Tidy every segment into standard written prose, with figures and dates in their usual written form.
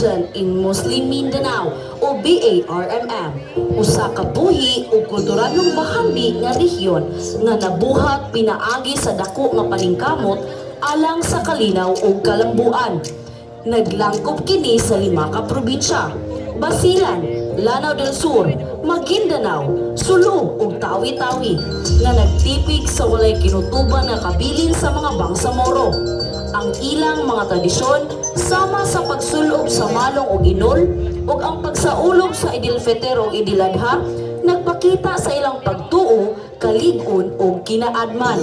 Region in Muslim Mindanao o BARMM. Usa ka buhi o kulturalong bahagi nga rehiyon nga nabuhat pinaagi sa dako nga paningkamot alang sa kalinaw o kalambuan. Naglangkob kini sa 5 ka probinsya: Basilan, Lanao del Sur, Maguindanao, Sulu ug Tawi-Tawi nga nagtipig sa walay kinutuban nga kabilin sa mga Bangsamoro. Ang ilang mga tradisyon sama sa pagsulob sa malong o inol ug ang pagsaulog sa Idil-Fitr o Idil-Adha nagpakita sa ilang pagtuo, kalig-on ug kinaadman.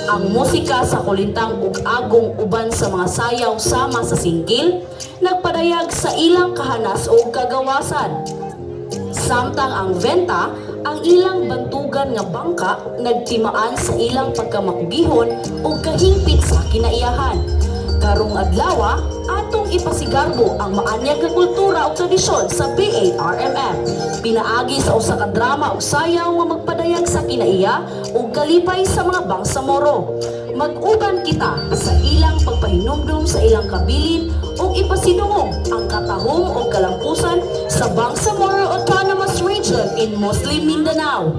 Ang musika sa kulintang ug agong uban sa mga sayaw sama sa singgil nagpadayag sa ilang kahanas o kagawasan. Samtang ang venta, ang ilang bantugan nga bangka nagtimaan sa ilang pagkamakbihon o kahingpit sa kinaiyahan. Karong adlaw, atong ipasigarbo ang maanyag nga kultura o tradisyon sa BARMM. Pinaagi sa usa ka drama o sayaw nga magpadayag sa kinaiya o kalipay sa mga Bangsamoro. Mag-uban kita sa ilang pagpahinumdum sa ilang kabilin o ipasidungog ang katahom o kalampusan sa Bangsamoro Autonomous Region in Muslim Mindanao.